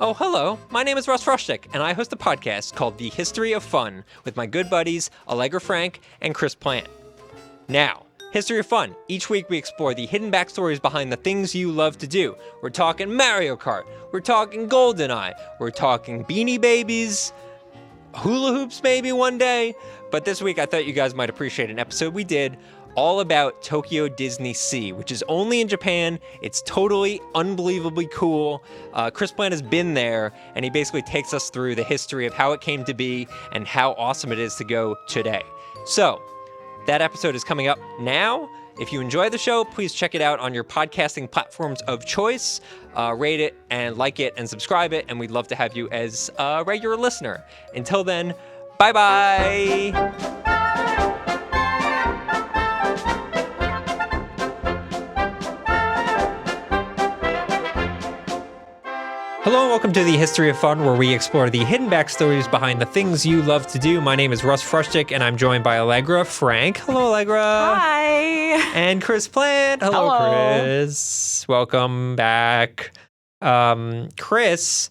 Oh, hello. My name is Russ Frushtick, and I host a podcast called The History of Fun with my good buddies Allegra Frank and Chris Plante. Now, History of Fun. Each week we explore the hidden backstories behind the things you love to do. We're talking Mario Kart. We're talking GoldenEye. We're talking Beanie Babies. Hula hoops maybe one day. But this week I thought you guys might appreciate an episode we did all about Tokyo DisneySea, which is only in Japan. It's totally unbelievably cool. Chris Plante has been there, and he basically takes us through the history of how it came to be and how awesome it is to go today. So, that episode is coming up now. If you enjoy the show, please check it out on your podcasting platforms of choice. Rate it and like it and subscribe it, and we'd love to have you as a regular listener. Until then, bye-bye! Hello and welcome to The History of Fun, where we explore the hidden backstories behind the things you love to do. My name is Russ Frushtick, and I'm joined by Allegra Frank. Hello, Allegra. Hi. And Chris Plante. Hello, Chris. Welcome back. Chris,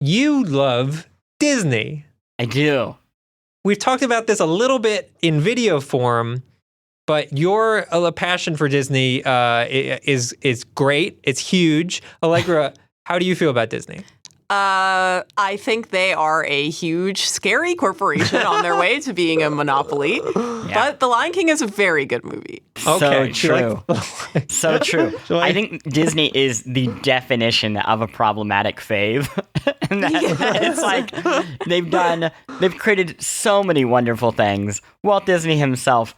you love Disney. I do. We've talked about this a little bit in video form, but your passion for Disney is great. It's huge. Allegra, how do you feel about Disney? I think they are a huge, scary corporation on their way to being a monopoly. Yeah. But The Lion King is a very good movie. Okay, so true. So true. I think Disney is the definition of a problematic fave. And it's like they've created so many wonderful things. Walt Disney himself,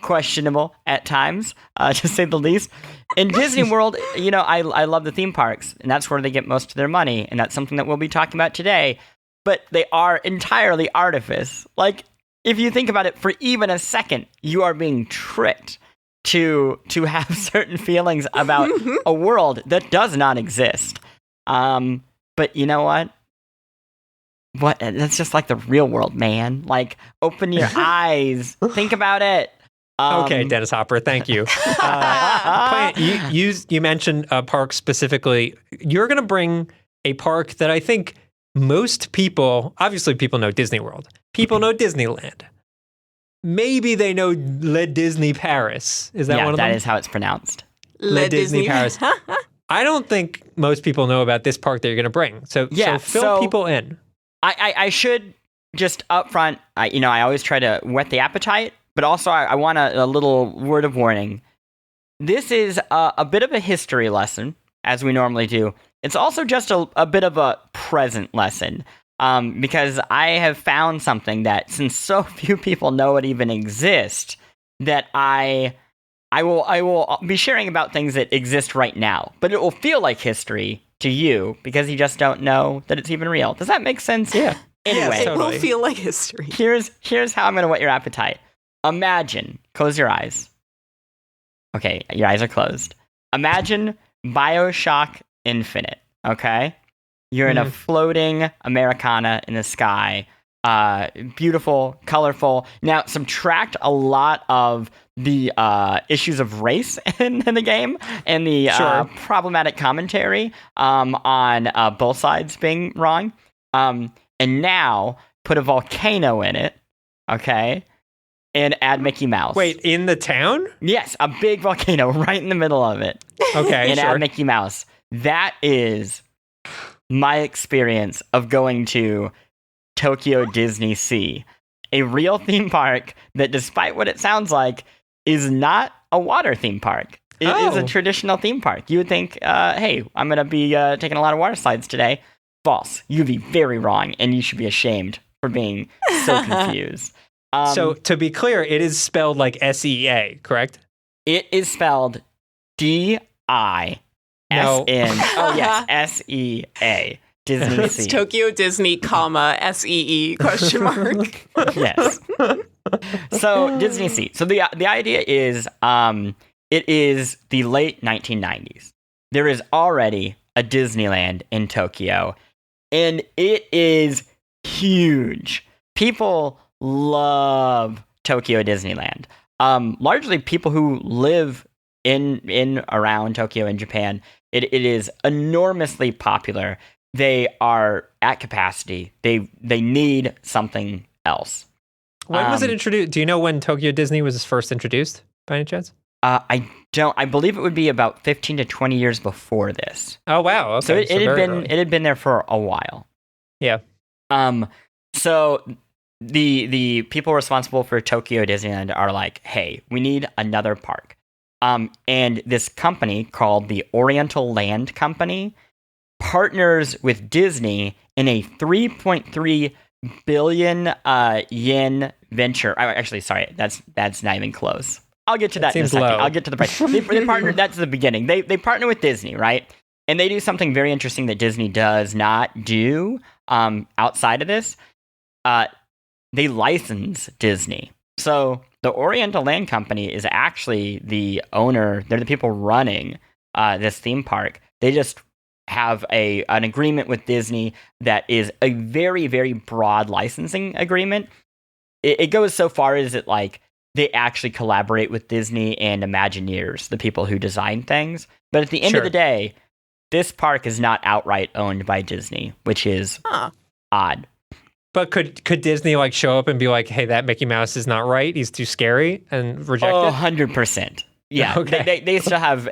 questionable at times, to say the least. In Disney World, I love the theme parks, and that's where they get most of their money, and that's something that we'll be talking about today. But they are entirely artifice. Like, if you think about it for even a second, you are being tricked to have certain feelings about a world that does not exist. But you know what? That's just like the real world, man. Like, open your eyes. Think about it. Okay, Dennis Hopper, thank you. You mentioned a park specifically. You're going to bring a park that I think most people, obviously people know Disney World. People know Disneyland. Maybe they know Le Disney Paris. Is that one of them? Yeah, that is how it's pronounced. Le Disney Paris. I don't think most people know about this park that you're going to bring. So fill people in. I should just up front, I always try to whet the appetite, but also I want a little word of warning. This is a bit of a history lesson, as we normally do. It's also just a bit of a present lesson, because I have found something that, since so few people know it even exists, that I will be sharing about things that exist right now, but it will feel like history to you because you just don't know that it's even real. Does that make sense? Yeah. Anyway, it will feel like history. Here's how I'm going to whet your appetite. Imagine, close your eyes. Okay, your eyes are closed. Imagine BioShock Infinite, okay? You're in a floating Americana in the sky. Beautiful, colorful. Now, subtract a lot of the issues of race in the game and the problematic commentary on both sides being wrong. And now put a volcano in it, okay? And add Mickey Mouse. Wait, in the town? Yes, a big volcano right in the middle of it. Okay, and add Mickey Mouse. That is my experience of going to Tokyo DisneySea, a real theme park that, despite what it sounds like, is not a water theme park. It is a traditional theme park. You would think, hey, I'm going to be taking a lot of water slides today. False. You'd be very wrong, and you should be ashamed for being so confused. So, to be clear, it is spelled like S-E-A, correct? It is spelled D-I-S-N. Oh, yes, S-E-A. DisneySea. It's Tokyo Disney, S-E-E, question mark. Yes. So, DisneySea. So, the idea is, it is the late 1990s. There is already a Disneyland in Tokyo, and it is huge. People love Tokyo Disneyland. Largely people who live in around Tokyo in Japan. It is enormously popular. they are at capacity. They need something else. When was it introduced? Do you know when Tokyo Disney was first introduced, by any chance? I don't. I believe it would be about 15 to 20 years before this. Oh wow! Okay. So it had been early. it had been there for a while. Yeah. So the people responsible for Tokyo Disneyland are like, hey, we need another park. And this company called the Oriental Land Company partners with Disney in a 3.3 billion yen venture. Actually, sorry, that's not even close. I'll get to that in a second. Low. I'll get to the price. They partnered. That's the beginning. They partner with Disney, right? And they do something very interesting that Disney does not do outside of this. They license Disney. So the Oriental Land Company is actually the owner. They're the people running this theme park. They just have an agreement with Disney that is a very, very broad licensing agreement. It goes so far as it like they actually collaborate with Disney and Imagineers, the people who design things. But at the end of the day, this park is not outright owned by Disney, which is odd. But could Disney like show up and be like, hey, that Mickey Mouse is not right, he's too scary, and reject it? 100%. Yeah, Okay. they still have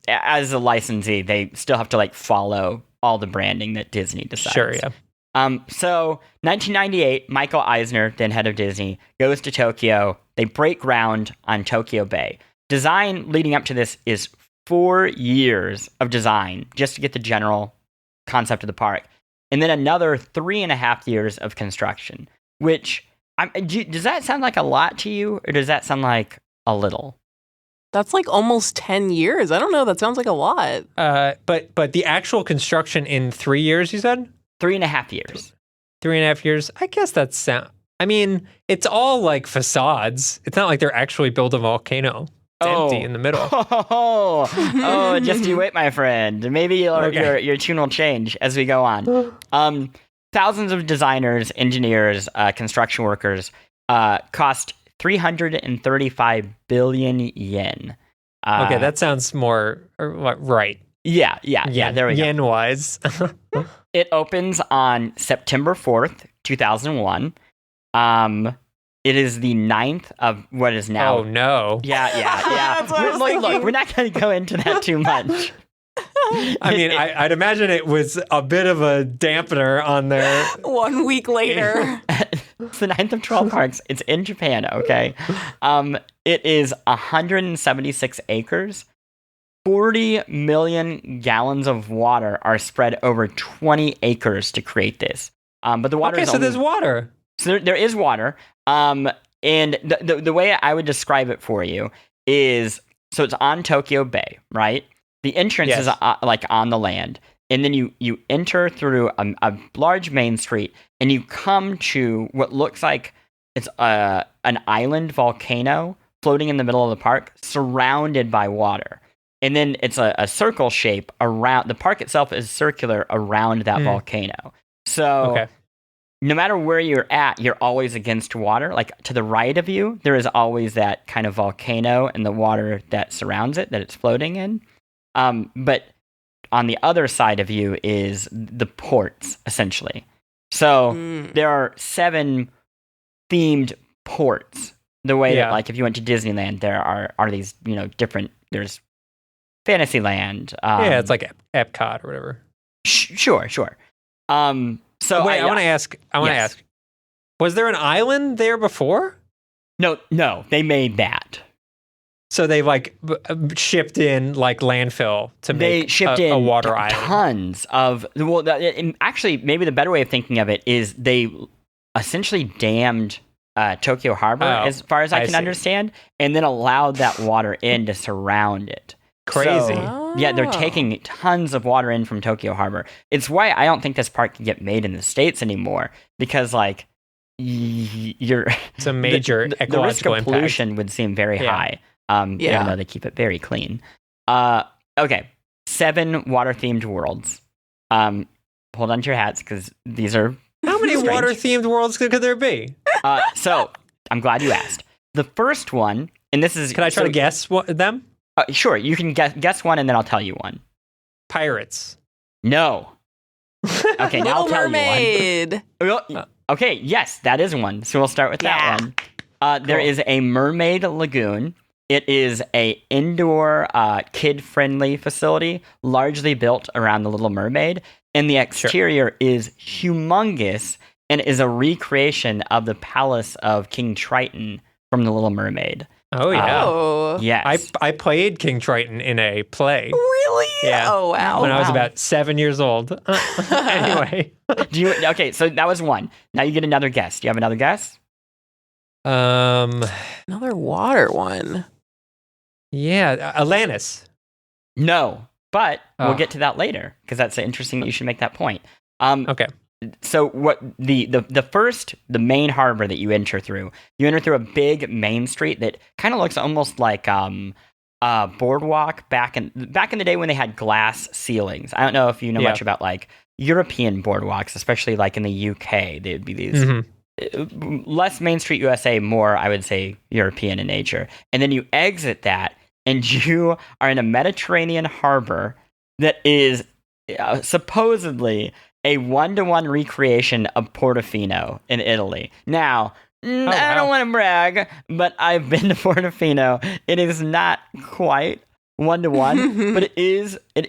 as a licensee, they still have to like follow all the branding that Disney decides. Sure, yeah. So 1998, Michael Eisner, then head of Disney, goes to Tokyo. They break ground on Tokyo Bay. Design leading up to this is 4 years of design just to get the general concept of the park. And then another 3.5 years of construction, which, does that sound like a lot to you, or does that sound like a little? That's like almost 10 years. I don't know. That sounds like a lot. But the actual construction in 3 years, you said? 3.5 years. 3.5 years? I guess that's I mean, it's all like facades. It's not like they're actually building a volcano. It's empty in the middle. Oh, just you wait, my friend. Maybe your tune will change as we go on. Thousands of designers, engineers, construction workers cost 335 billion yen. Okay, that sounds more right. Yeah, there we go. Yen-wise. It opens on September 4th, 2001. It is the 9th of what is now. Oh, no. Yeah. That's what I was thinking. Look, we're not going to go into that too much. I mean, I'd imagine it was a bit of a dampener on there. 1 week later. It's the 9th of 12 parks. It's in Japan, okay? It is 176 acres. 40 million gallons of water are spread over 20 acres to create this. But the water is so there's water. So there is water. And the way I would describe it for you is, so it's on Tokyo Bay, right? The entrance is like on the land. And then you enter through a large main street, and you come to what looks like it's an island volcano floating in the middle of the park, surrounded by water. And then it's a circle shape around, the park itself is circular around that volcano. So no matter where you're at, you're always against water. Like to the right of you, there is always that kind of volcano and the water that surrounds it, that it's floating in. But on the other side of you is the ports, essentially. So there are 7 themed ports. The way that, like, if you went to Disneyland, there are these, different, there's Fantasyland. It's like Epcot or whatever. Sure. So wait, I want to ask, was there an island there before? No, they made that. So they shipped in like landfill to make a water island. Tons of actually, maybe the better way of thinking of it is they essentially dammed Tokyo Harbor, as far as I can understand, and then allowed that water in to surround it. Crazy. So, yeah, they're taking tons of water in from Tokyo Harbor. It's why I don't think this park can get made in the States anymore, because it's a major ecological the risk of impact. Pollution would seem very high. Even though they keep it very clean. Okay, 7 water-themed worlds. Hold on to your hats, because these are How many strange. water-themed worlds could there be? So, I'm glad you asked. The first one, and this is... Can I try to guess them? Sure, you can guess one, and then I'll tell you one. Pirates. No. Okay, now I'll Little tell Mermaid. you one. Okay, yes, that is one. So we'll start with that one. There is a Mermaid Lagoon. It is a indoor, kid-friendly facility, largely built around the Little Mermaid. And the exterior is humongous and is a recreation of the palace of King Triton from the Little Mermaid. Oh, yeah. Oh. Yes. I played King Triton in a play. Really? Yeah. Oh, wow. When I was about 7 years old. Anyway. Okay, so that was one. Now you get another guess. Do you have another guess? Another water one. Yeah, Atlantis. No, but we'll get to that later because that's interesting that you should make that point. Okay. So what the main harbor that you enter through a big main street that kind of looks almost like boardwalk back in the day when they had glass ceilings. I don't know if you know much about like European boardwalks, especially like in the UK. They'd be these less Main Street USA, more I would say European in nature. And then you exit that, and you are in a Mediterranean harbor that is supposedly a 1-to-1 recreation of Portofino in Italy. Now, I don't want to brag, but I've been to Portofino. It is not quite 1-to-1, but it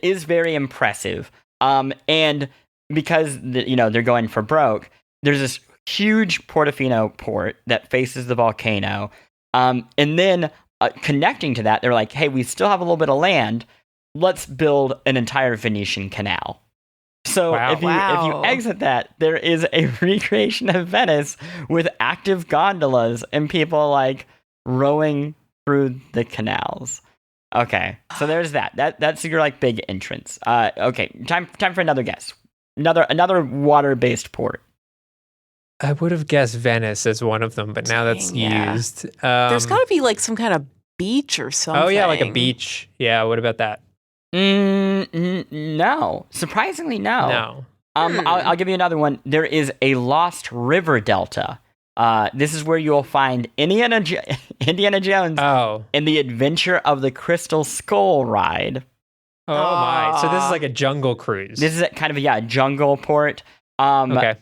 is very impressive. And because they're going for broke, there's this huge Portofino port that faces the volcano. And then connecting to that, they're like, hey, we still have a little bit of land. Let's build an entire Venetian canal. So if you exit that, there is a recreation of Venice with active gondolas and people like rowing through the canals. Okay, so there's that. That's your like big entrance. Okay, time for another guess. Another water-based port. I would have guessed Venice as one of them, but now that's used. There's got to be like some kind of beach or something. Oh yeah, like a beach. Yeah, what about that? No. Surprisingly, no. No. I'll give you another one. There is a lost river delta. This is where you'll find Indiana Jones in the Adventure of the Crystal Skull ride. Oh my! So this is like a jungle cruise. This is kind of a jungle port. Okay.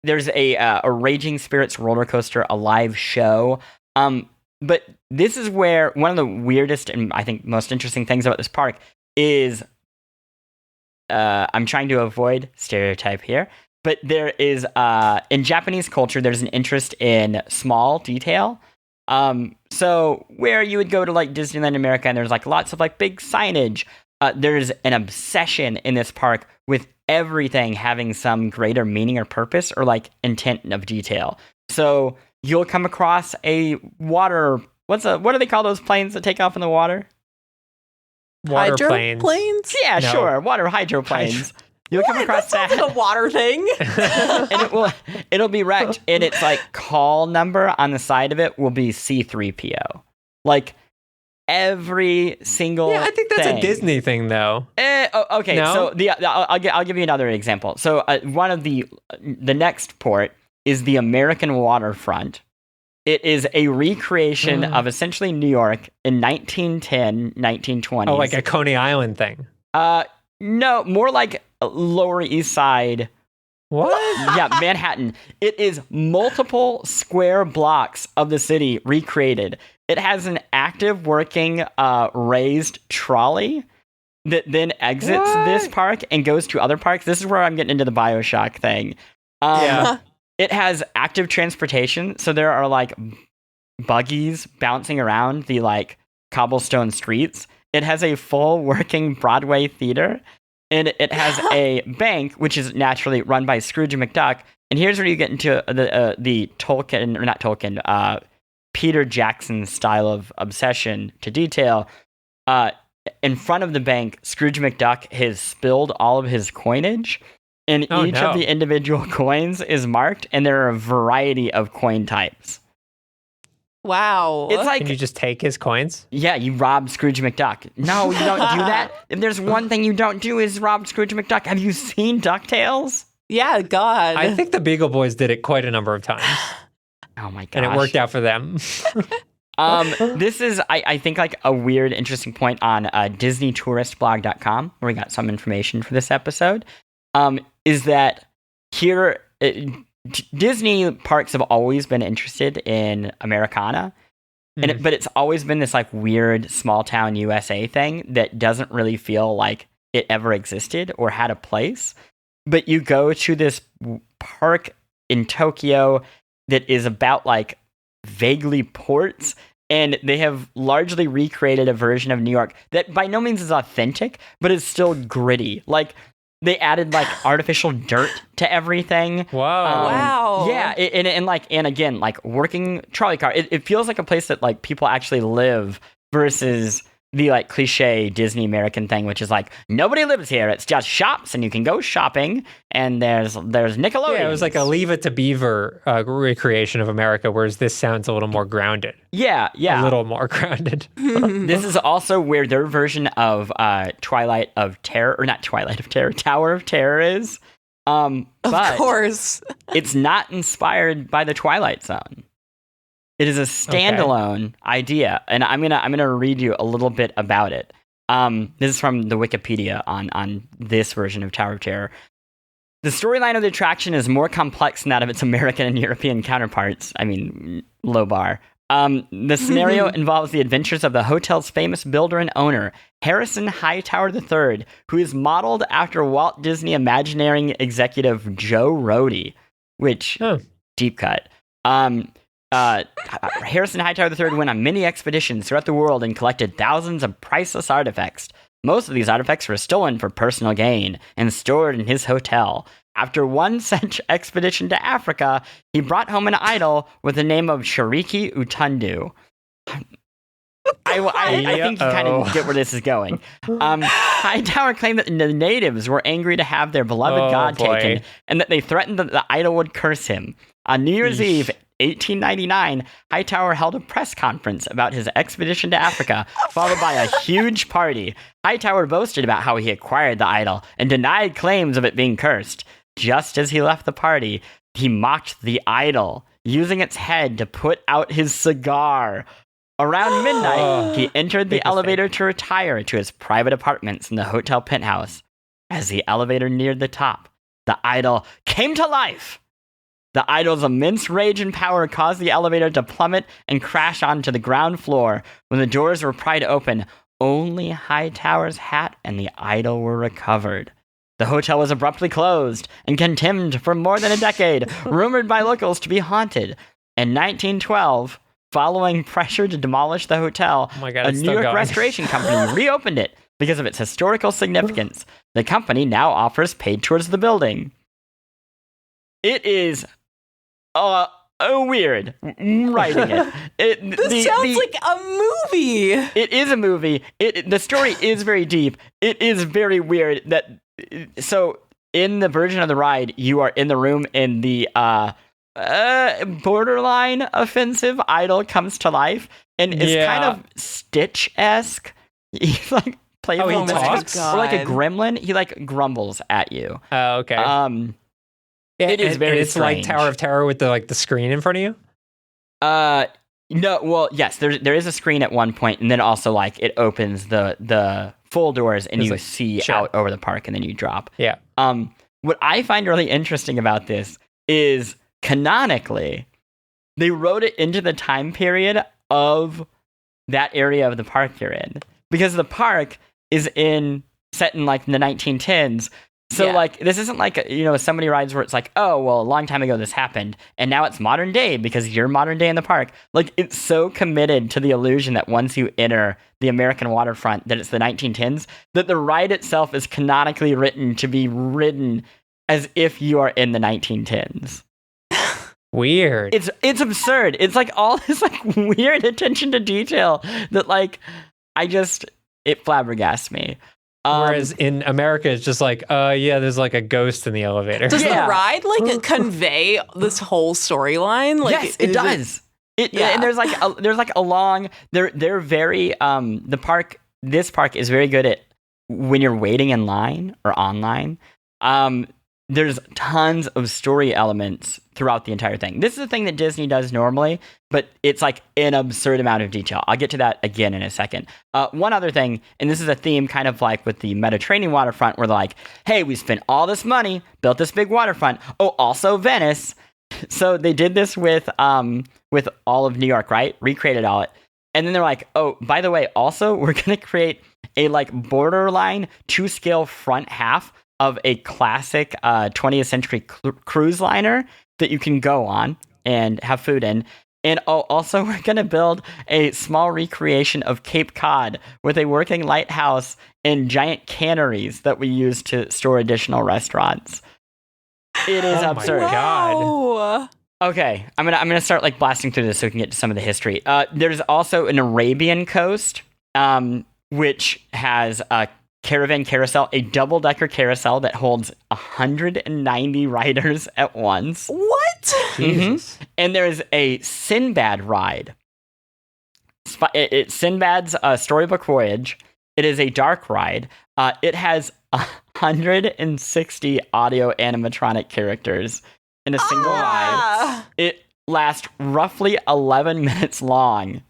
There's a Raging Spirits roller coaster, a live show. But this is where one of the weirdest and I think most interesting things about this park is, I'm trying to avoid stereotype here, but there is, in Japanese culture, there's an interest in small detail. So where you would go to like Disneyland America and there's like lots of like big signage, there's an obsession in this park with everything having some greater meaning or purpose or like intent of detail. So you'll come across a water. What do they call those planes that take off in the water? Water planes. Yeah, no. Sure. Water hydroplanes. You'll come across that. That's a water thing. And it'll be wrecked, and it's like call number on the side of it will be C-3PO. Like every single. Yeah, I think that's a Disney thing, though. Okay, no? So I'll give you another example. So one of the next port is the American Waterfront. It is a recreation of essentially New York in 1910, 1920s. Oh, like a Coney Island thing? No, more like Lower East Side. What? Yeah, Manhattan. It is multiple square blocks of the city recreated. It has an active working raised trolley that then exits this park and goes to other parks. This is where I'm getting into the BioShock thing. Yeah. It has active transportation, so there are like buggies bouncing around the like cobblestone streets. It has a full working Broadway theater, and it has a bank, which is naturally run by Scrooge McDuck. And here's where you get into the Tolkien, or not Tolkien, Peter Jackson style of obsession to detail. In front of the bank, Scrooge McDuck has spilled all of his coinage. And each of the individual coins is marked, and there are a variety of coin types. Wow. It's like, can you just take his coins? Yeah, you rob Scrooge McDuck. No, you don't do that. If there's one thing you don't do is rob Scrooge McDuck. Have you seen DuckTales? Yeah, God. I think the Beagle Boys did it quite a number of times. Oh my gosh. And it worked out for them. This is, I think, like a weird, interesting point on DisneyTouristBlog.com, where we got some information for this episode, is that here, Disney parks have always been interested in Americana, but it's always been this like weird small town USA thing that doesn't really feel like it ever existed or had a place. But you go to this park in Tokyo that is about like vaguely ports, and they have largely recreated a version of New York that by no means is authentic, but is still gritty. Like, they added like artificial dirt to everything. Wow. Yeah, and again, like working trolley car. It feels like a place that like people actually live versus the like cliche Disney American thing, which is like nobody lives here. It's just shops, and you can go shopping. And there's Nickelodeon. Yeah, it was like a Leave It to Beaver recreation of America, whereas this sounds a little more grounded. Yeah. A little more grounded. This is also where their version of Tower of Terror is. Of course. It's not inspired by the Twilight Zone. It is a standalone idea, and I'm gonna read you a little bit about it. This is from the Wikipedia on this version of Tower of Terror. The storyline of the attraction is more complex than that of its American and European counterparts. I mean, low bar. The scenario involves the adventures of the hotel's famous builder and owner, Harrison Hightower III, who is modeled after Walt Disney Imagineering executive Joe Rohde, which, deep cut. Harrison Hightower III went on many expeditions throughout the world and collected thousands of priceless artifacts. Most of these artifacts were stolen for personal gain and stored in his hotel. After one such expedition to Africa, he brought home an idol with the name of Shariki Utundu. I think you kind of get where this is going. Hightower claimed that the natives were angry to have their beloved god taken, and that they threatened that the idol would curse him. On New Year's Eve, 1899, Hightower held a press conference about his expedition to Africa, followed by a huge party. Hightower boasted about how he acquired the idol and denied claims of it being cursed. Just as he left the party, he mocked the idol, using its head to put out his cigar. Around midnight, he entered the elevator to retire to his private apartments in the hotel penthouse. As the elevator neared the top, the idol came to life. The idol's immense rage and power caused the elevator to plummet and crash onto the ground floor. When the doors were pried open, only Hightower's hat and the idol were recovered. The hotel was abruptly closed and condemned for more than a decade, rumored by locals to be haunted. In 1912, following pressure to demolish the hotel, a New York restoration company reopened it because of its historical significance. The company now offers paid tours of the building. It is weird writing it. This sounds like a movie. It is a movie. The story is very deep. It is very weird so in the version of the ride, you are in the room in the borderline offensive idol comes to life and is kind of Stitch-esque. He's like playful, he talks? or like a gremlin. He like grumbles at you. Oh, okay. It is very it's strange. like Tower of Terror with the screen in front of you? No, well, yes, there is a screen at one point, and then also like it opens the full doors and you see out over the park, and then you drop. Yeah. What I find really interesting about this is canonically, they wrote it into the time period of that area of the park you're in, because the park is set in like the 1910s. So, like, this isn't like, so many rides where it's like, oh, well, a long time ago this happened, and now it's modern day because you're modern day in the park. Like, it's so committed to the illusion that once you enter the American waterfront, that it's the 1910s, that the ride itself is canonically written to be ridden as if you are in the 1910s. Weird. It's absurd. It's like all this like weird attention to detail that like, it flabbergasts me. Whereas in America, it's just like, there's like a ghost in the elevator. Does the ride like convey this whole storyline? Like, yes, it does. And there's like a long. They're very This park is very good at when you're waiting in line or online. there's tons of story elements throughout the entire thing. This is a thing that Disney does normally, but it's like an absurd amount of detail. I'll get to that again in a second. One other thing, and this is a theme kind of like with the Mediterranean waterfront, where they're like, hey, we spent all this money, built this big waterfront. Oh, also Venice. So they did this with all of New York, right? Recreated all it. And then they're like, oh, by the way, also, we're going to create a like borderline 2-scale front half of a classic 20th century cruise liner that you can go on and have food in. And also, we're going to build a small recreation of Cape Cod with a working lighthouse and giant canneries that we use to store additional restaurants. It is absurd. My God. Wow. Okay, I'm gonna start like blasting through this so we can get to some of the history. There's also an Arabian Coast, which has a caravan carousel, a double-decker carousel that holds 190 riders at once. What? Jesus. And there's a Sinbad ride. It's Sinbad's storybook voyage. It is a dark ride. It has 160 audio animatronic characters in a single ride. It lasts roughly 11 minutes long.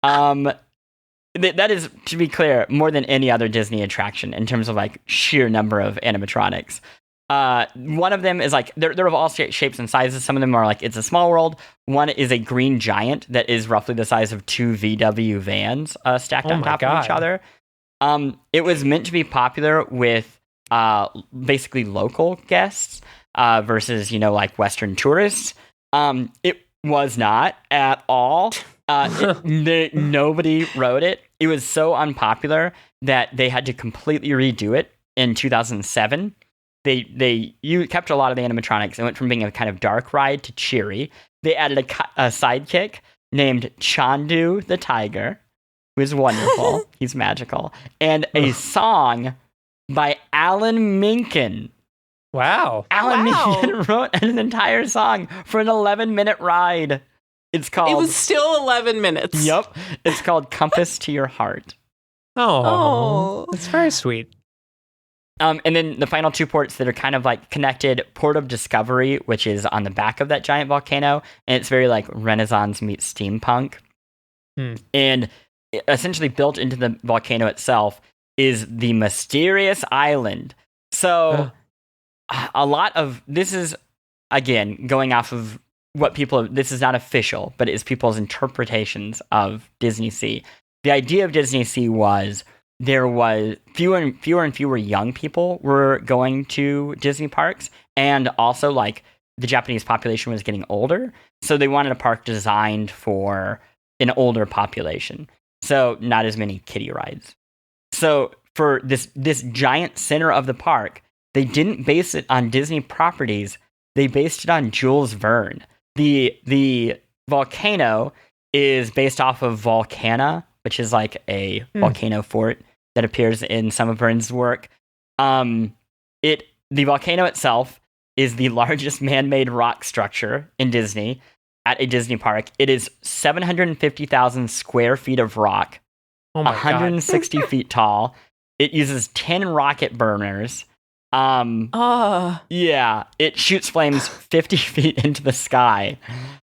That is, to be clear, more than any other Disney attraction in terms of like sheer number of animatronics. One of them is like, they're of all shapes and sizes. Some of them are like, it's a small world. One is a green giant that is roughly the size of 2 VW vans stacked on top of each other. It was meant to be popular with basically local guests versus, like Western tourists. It was not at all. Nobody wrote it. It was so unpopular that they had to completely redo it in 2007. You kept a lot of the animatronics and went from being a kind of dark ride to cheery. They added a sidekick named Chandu the Tiger, who is wonderful. He's magical. And a song by Alan Menken. Wow. Alan Menken wrote an entire song for an 11-minute ride. It's called... It was still 11 minutes. Yep. It's called Compass to Your Heart. Oh. That's very sweet. And then the final 2 ports that are kind of like connected, Port of Discovery, which is on the back of that giant volcano, and it's very like Renaissance meets steampunk. And essentially built into the volcano itself is the mysterious island. So a lot of this is, again, going off of what this is not official, but it is people's interpretations of DisneySea. The idea of DisneySea was there was fewer and fewer young people were going to Disney parks, and also like the Japanese population was getting older, so they wanted a park designed for an older population. So not as many kiddie rides. So for this giant center of the park, they didn't base it on Disney properties. They based it on Jules Verne. The volcano is based off of Volcana, which is like a volcano fort that appears in some of Verne's work. The volcano itself is the largest man-made rock structure in Disney at a Disney park. It is 750,000 square feet of rock, 160 feet tall. It uses 10 rocket burners. Yeah, it shoots flames 50 feet into the sky.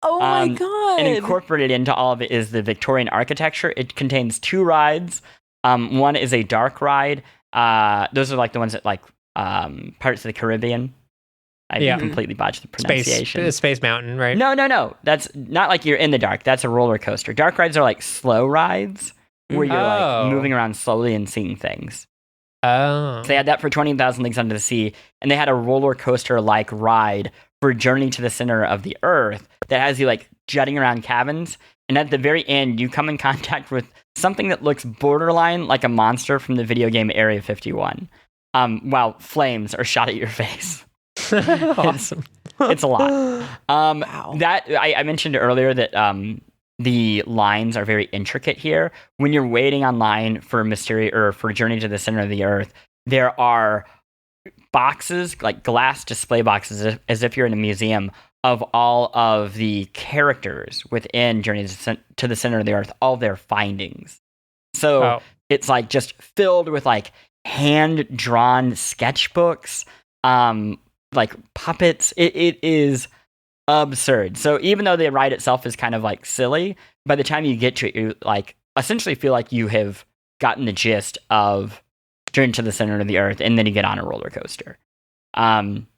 Oh my God. And incorporated into all of it is the Victorian architecture. It contains 2 rides. One is a dark ride. Those are like the ones that like Pirates of the Caribbean. I completely botched the pronunciation. Space Mountain, right? No. That's not like you're in the dark. That's a roller coaster. Dark rides are like slow rides where you're like moving around slowly and seeing things. Oh. So they had that for 20,000 Leagues Under the Sea, and they had a roller coaster-like ride for Journey to the Center of the Earth that has you like jutting around cabins, and at the very end, you come in contact with something that looks borderline like a monster from the video game Area 51, while flames are shot at your face. Awesome. It's a lot. Wow. That I mentioned earlier that the lines are very intricate here. When you're waiting online for for Journey to the Center of the Earth, there are boxes, like glass display boxes, as if you're in a museum, of all of the characters within Journey to the Center of the Earth, all their findings. So it's like just filled with like hand-drawn sketchbooks, like puppets. It is absurd. So even though the ride itself is kind of like silly, by the time you get to it, you like essentially feel like you have gotten the gist of Journey to the Center of the Earth, and then you get on a roller coaster.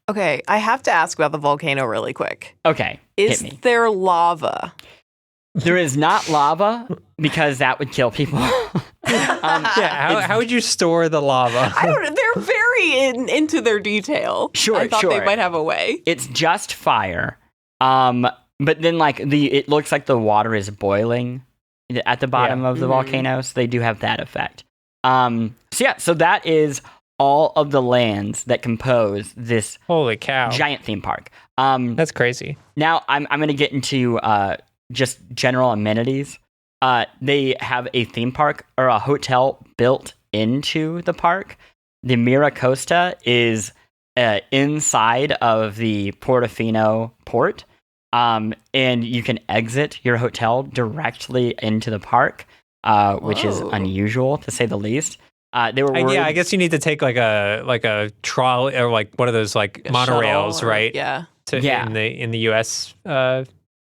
Okay, I have to ask about the volcano really quick. Okay, Is hit me. there lava? There is not lava because that would kill people. How would you store the lava? I don't know. They're very into their detail. Sure, I thought sure. they might have a way. It's just fire. But then like it looks like the water is boiling at the bottom of the volcano, so they do have that effect. So that is all of the lands that compose this Holy cow. giant theme park. That's crazy. Now I'm going to get into just general amenities. They have a theme park or a hotel built into the park. The Miracosta is inside of the Portofino port, and you can exit your hotel directly into the park, which is unusual to say the least. They were worried. I guess you need to take like a trolley or like one of those like monorails, Shuttle, right? Yeah. In the US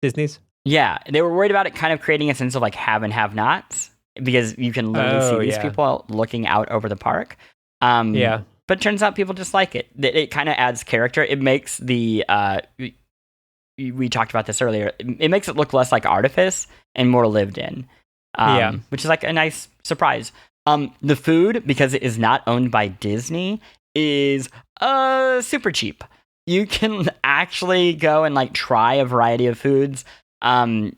Disney's. Yeah, they were worried about it kind of creating a sense of like have and have nots because you can literally see these people looking out over the park. But it turns out people just like it. It kind of adds character. It makes the we talked about this earlier. It makes it look less like artifice and more lived in. Which is like a nice surprise. The food, because it is not owned by Disney, is super cheap. You can actually go and like try a variety of foods. In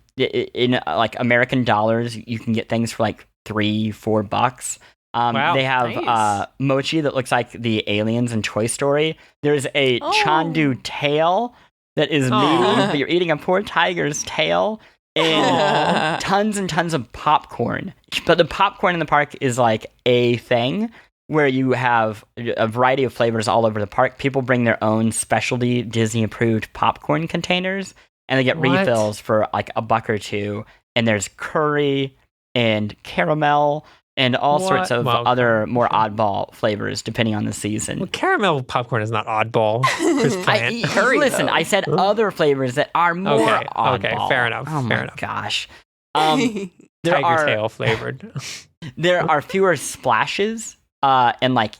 like American dollars, you can get things for like $3-4. Wow, they have nice. mochi that looks like the aliens in Toy Story. There's a chandu tail that is meaty, but you're eating a poor tiger's tail. And tons and tons of popcorn. But the popcorn in the park is like a thing where you have a variety of flavors all over the park. People bring their own specialty Disney-approved popcorn containers, and they get refills for like $1 or $2. And there's curry and caramel and all sorts of other more oddball flavors depending on the season. Well, caramel popcorn is not oddball. Chris Plant. Listen, I said other flavors that are more oddball. Okay, fair enough. Oh fair my enough. gosh. Tiger tail flavored. There are fewer splashes and like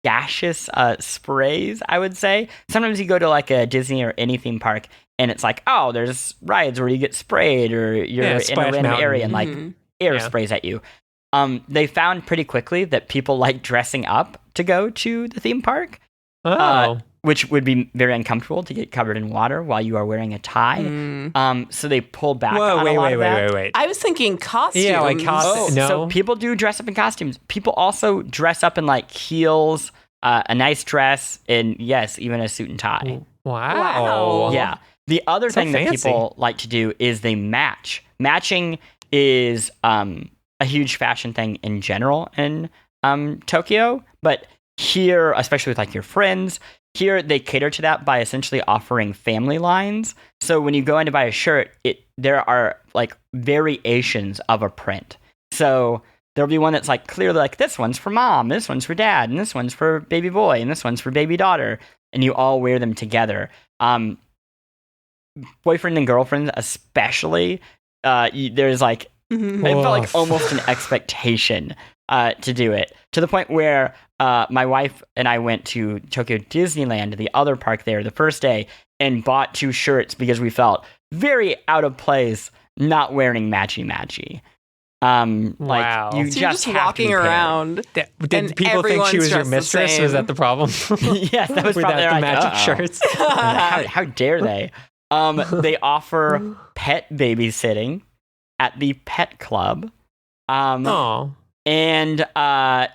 gaseous sprays, I would say. Sometimes you go to like a Disney or any theme park and it's like, oh, there's rides where you get sprayed or you're in a random area and like air sprays at you. They found pretty quickly that people like dressing up to go to the theme park, which would be very uncomfortable to get covered in water while you are wearing a tie. So they pulled back on a lot of that. Wait. I was thinking costumes. Yeah, like costumes. No. So people do dress up in costumes. People also dress up in like heels, a nice dress, and yes, even a suit and tie. Wow. Yeah. The other thing that fancy. people like to do is they match. Matching is a huge fashion thing in general in Tokyo, but here, especially with like your friends, here they cater to that by essentially offering family lines. So when you go in to buy a shirt, there are like variations of a print. So there'll be one that's like clearly like this one's for mom, this one's for dad, and this one's for baby boy, and this one's for baby daughter, and you all wear them together. Boyfriend and girlfriend especially, there's like I felt like almost an expectation to do it, to the point where my wife and I went to Tokyo Disneyland, the other park there, the first day, and bought 2 shirts because we felt very out of place not wearing matchy-matchy. Wow. Like, you So you're just just have walking to be paired. around. Did And people think she was your everyone's dressed the mistress? same. Was that the problem? Yes, that was Without probably the like, magic uh-oh. shirts. How dare they? They offer pet babysitting at the pet club. Oh. And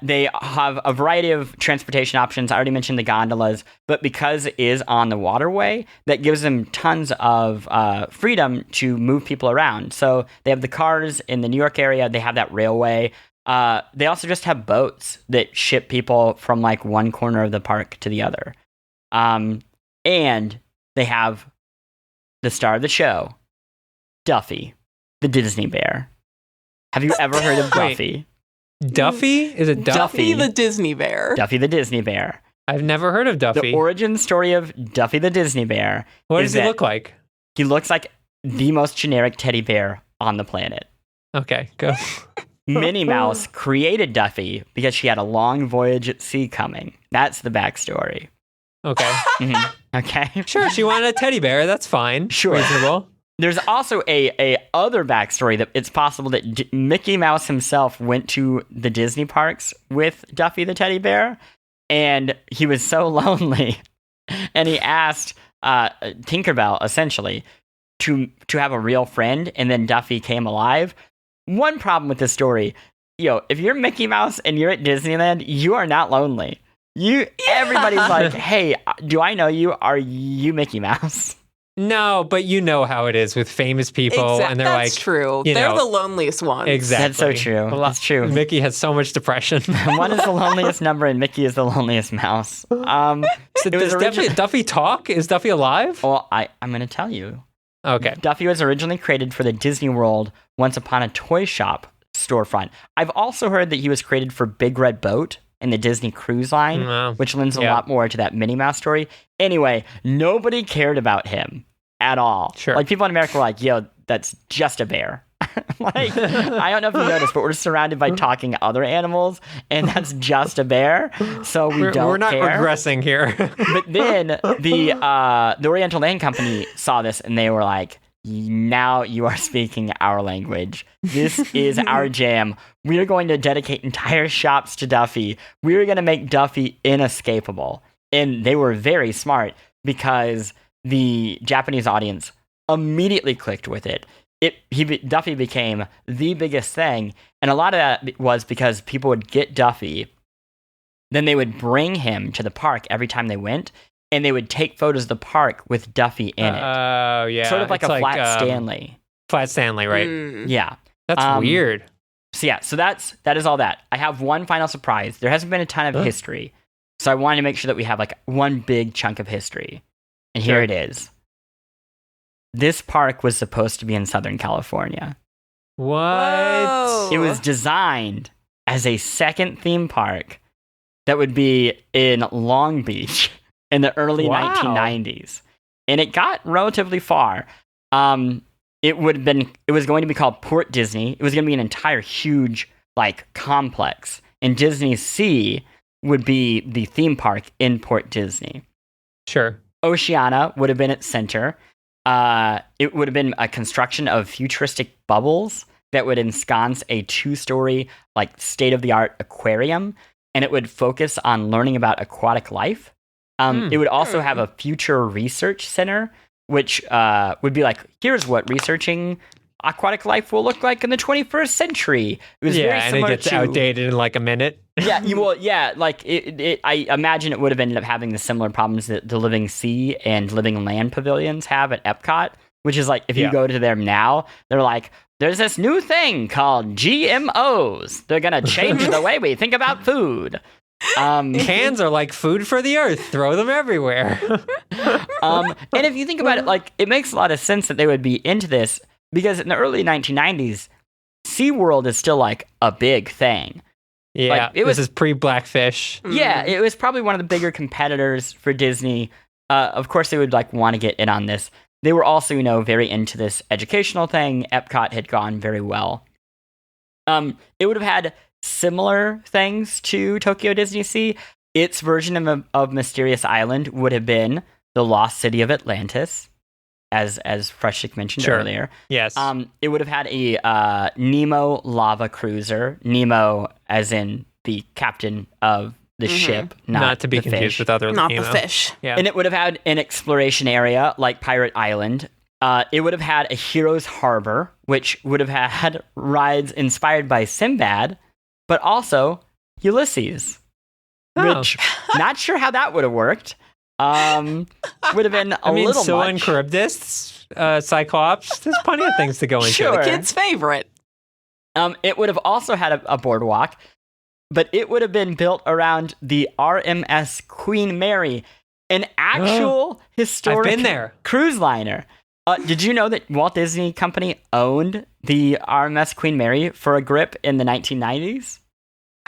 they have a variety of transportation options. I already mentioned the gondolas, but because it is on the waterway, that gives them tons of freedom to move people around. So they have the cars in the New York area. They have that railway. They also just have boats that ship people from like one corner of the park to the other. And they have the star of the show, Duffy, the Disney bear. Have you ever heard of Wait. Duffy? Duffy? Is it Duffy? Duffy the Disney bear. Duffy the Disney bear. I've never heard of Duffy. The origin story of Duffy the Disney Bear. What does he look like? He looks like the most generic teddy bear on the planet. Okay, go. Minnie Mouse created Duffy because she had a long voyage at sea coming. That's the backstory. Okay. Mm-hmm. Okay. Sure, she wanted a teddy bear. That's fine. Sure. Reasonable. There's also a other backstory that it's possible that Mickey Mouse himself went to the Disney parks with Duffy the teddy bear, and he was so lonely, and he asked Tinkerbell essentially to have a real friend, and then Duffy came alive. One problem with this story, if you're Mickey Mouse and you're at Disneyland, you are not lonely. Everybody's like, hey, do I know you? Are you Mickey Mouse? No, but you know how it is with famous people, and they're That's like, true. They're the loneliest ones. Exactly. That's so true. That's true. Mickey has so much depression. One is the loneliest number, and Mickey is the loneliest mouse. So does Duffy talk? Is Duffy alive? Well, I'm going to tell you. Okay. Duffy was originally created for the Disney World Once Upon a Toy Shop storefront. I've also heard that he was created for Big Red Boat and the Disney Cruise Line, which lends a lot more to that Minnie Mouse story. Anyway, nobody cared about him at all. Sure. Like, people in America were like, yo, that's just a bear. Like, I don't know if you noticed, but we're surrounded by talking other animals, and that's just a bear. So we're not care. regressing here. But then the Oriental Land Company saw this, and they were like, now you are speaking our language. This is our jam. We are going to dedicate entire shops to Duffy. We are going to make Duffy inescapable. And they were very smart because the Japanese audience immediately clicked with it. Duffy became the biggest thing, and a lot of that was because people would get Duffy, then they would bring him to the park every time they went, and they would take photos of the park with Duffy in it. Oh, yeah. Sort of like a Flat Stanley. Flat Stanley, right? Yeah. That's weird. So that is all that. I have one final surprise. There hasn't been a ton of history, so I wanted to make sure that we have like one big chunk of history. And here it is. This park was supposed to be in Southern California. What? Whoa. It was designed as a second theme park that would be in Long Beach in the early 1990s. And it got relatively far. It was going to be called Port Disney. It was going to be an entire huge complex. And DisneySea would be the theme park in Port Disney. Sure. Oceana would have been its center. It would have been a construction of futuristic bubbles that would ensconce a 2-story, state-of-the-art aquarium, and it would focus on learning about aquatic life. It would also have a future research center, which would be here's what researching aquatic life will look like in the 21st century. It was very and similar it gets outdated in a minute. Yeah, I imagine it would have ended up having the similar problems that the Living Sea and Living Land pavilions have at Epcot, which is if you go to them now, they're like, there's this new thing called GMOs. They're going to change the way we think about food. Cans are like food for the earth. Throw them everywhere. And if you think about it, it makes a lot of sense that they would be into this, because in the early 1990s, SeaWorld is still a big thing. Yeah, this is pre-Blackfish. Yeah, it was probably one of the bigger competitors for Disney. Of course, they would want to get in on this. They were also, very into this educational thing. Epcot had gone very well. It would have had similar things to Tokyo DisneySea. Its version of Mysterious Island would have been the Lost City of Atlantis, as Freshik mentioned earlier. Yes. It would have had a Nemo lava cruiser. Nemo, as in the captain of the ship, not to be the confused fish. with other Not Nemo. the fish. Yeah. And it would have had an exploration area like Pirate Island. It would have had a Heroes Harbor, which would have had rides inspired by Sinbad, but also Ulysses. Oh. Which, not sure how that would have worked. Would have been a little Scylla and much. Charybdis, Cyclops. There's plenty of things to go into. Sure. Kid's favorite. It would have also had a boardwalk, but it would have been built around the RMS Queen Mary, an actual historic I've been there. cruise liner. Did you know that Walt Disney Company owned the RMS Queen Mary for a grip in the 1990s?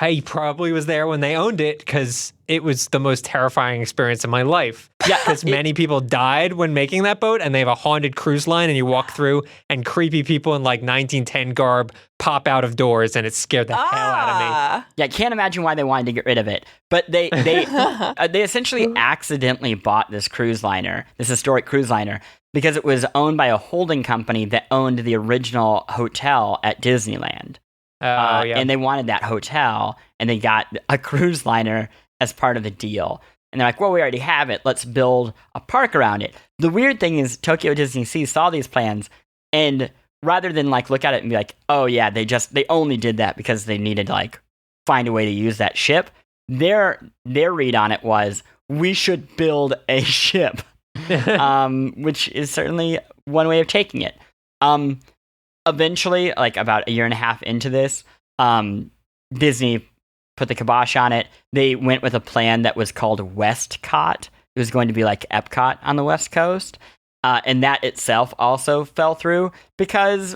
I probably was there when they owned it because it was the most terrifying experience of my life. Yeah, because many people died when making that boat, and they have a haunted cruise line, and you walk through, and creepy people in like 1910 garb pop out of doors, and it scared the hell out of me. Yeah, I can't imagine why they wanted to get rid of it. But they essentially accidentally bought this cruise liner, this historic cruise liner, because it was owned by a holding company that owned the original hotel at Disneyland. Yeah. And they wanted that hotel, and they got a cruise liner as part of the deal. And they're like, well, we already have it. Let's build a park around it. The weird thing is Tokyo DisneySea saw these plans, and rather than like look at it and be like, oh yeah, they only did that because they needed to like find a way to use that ship. Their read on it was, we should build a ship, which is certainly one way of taking it. Eventually, like about a year and a half into this, Disney put the kibosh on it. They went with a plan that was called Westcott. It was going to be like Epcot on the West Coast. And that itself also fell through because...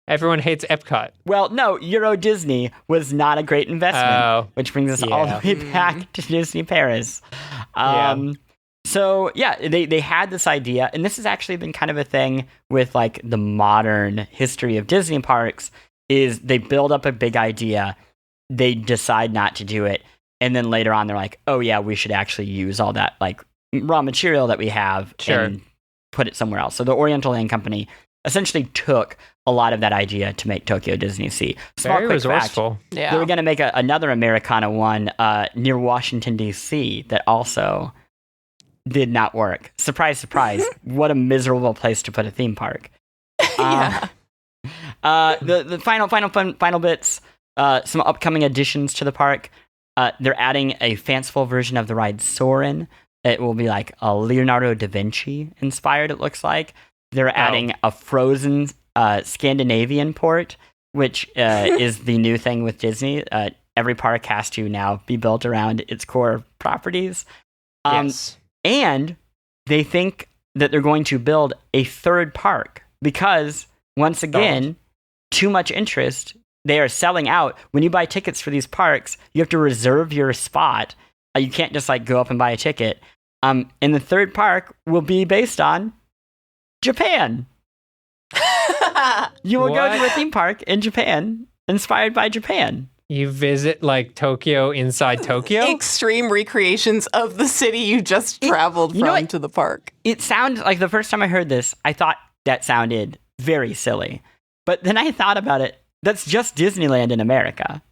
everyone hates Epcot. Well, no, Euro Disney was not a great investment, which brings us all the way back to Disney Paris. So, yeah, they had this idea, and this has actually been kind of a thing with, like, the modern history of Disney parks, is they build up a big idea, they decide not to do it, and then later on they're like, oh, yeah, we should actually use all that, like, raw material that we have and put it somewhere else. So the Oriental Land Company essentially took a lot of that idea to make Tokyo DisneySea. Very resourceful. They were going to make another Americana one near Washington, D.C. that also... did not work. Surprise, surprise. What a miserable place to put a theme park. The final bits, some upcoming additions to the park. They're adding a fanciful version of the ride Soarin'. It will be like a Leonardo da Vinci inspired, it looks like. They're adding a frozen Scandinavian port, which is the new thing with Disney. Every park has to now be built around its core properties. Yes. And they think that they're going to build a third park because, once again, too much interest. They are selling out. When you buy tickets for these parks, you have to reserve your spot. You can't just like go up and buy a ticket. And the third park will be based on Japan. You will go to a theme park in Japan, inspired by Japan. You visit like Tokyo inside Tokyo? Extreme recreations of the city you just traveled from to the park. It sounds like the first time I heard this, I thought that sounded very silly. But then I thought about it. That's just Disneyland in America.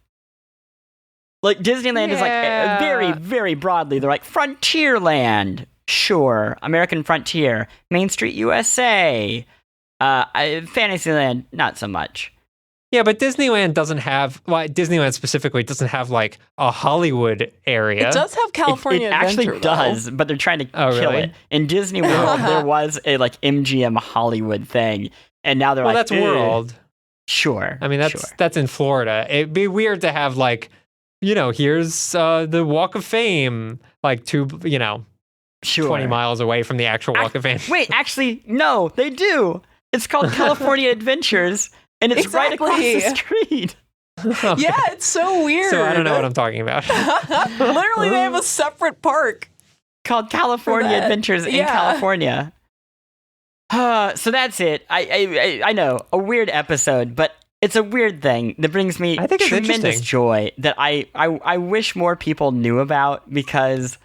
Like Disneyland is like very, very broadly. They're like Frontierland. Sure. American Frontier. Main Street USA. Fantasyland, not so much. Yeah, but Disneyland doesn't have, Disneyland specifically doesn't have like a Hollywood area. It does have California Adventure, It actually does, but they're trying to kill it. In Disney World, there was a like MGM Hollywood thing, and now they're that's World. Sure. I mean, that's in Florida. It'd be weird to have like, here's the Walk of Fame, like 20 miles away from the actual Walk of Fame. Wait, actually, no, they do. It's called California Adventures. And it's right across the street. Okay. Yeah, it's so weird. So I don't know what I'm talking about. Literally, they have a separate park called California Adventures in California. So that's it. I know, a weird episode, but it's a weird thing that brings me tremendous joy that I wish more people knew about because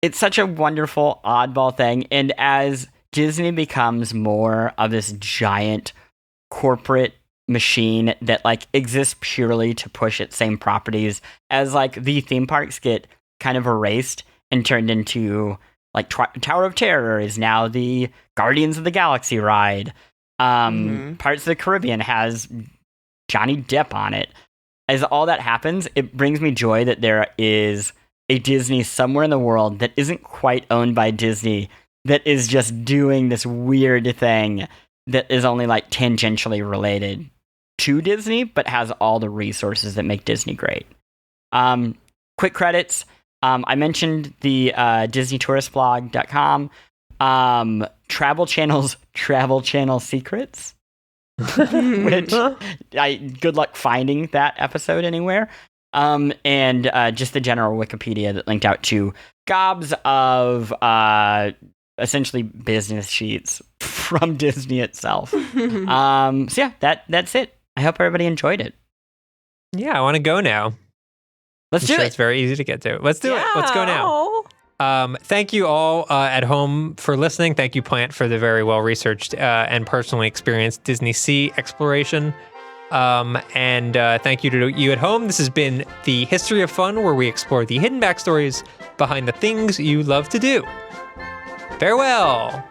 it's such a wonderful, oddball thing. And as Disney becomes more of this giant corporate machine that like exists purely to push its same properties, as like the theme parks get kind of erased and turned into like Tower of Terror is now the Guardians of the Galaxy ride. Parts of the Caribbean has Johnny Depp on it. As all that happens, it brings me joy that there is a Disney somewhere in the world that isn't quite owned by Disney that is just doing this weird thing that is only like tangentially related to Disney, but has all the resources that make Disney great. Quick credits. I mentioned the DisneyTouristBlog.com. Travel Channel's Travel Channel Secrets, which good luck finding that episode anywhere. and just the general Wikipedia that linked out to gobs of essentially business sheets from Disney itself. So yeah, that's it. I hope everybody enjoyed it. Yeah, I want to go now. Let's do it. It's very easy to get to. Let's do it. Let's go now. Thank you all at home for listening. Thank you, Plante, for the very well-researched and personally experienced DisneySea exploration. And thank you to you at home. This has been the History of Fun, where we explore the hidden backstories behind the things you love to do. Farewell.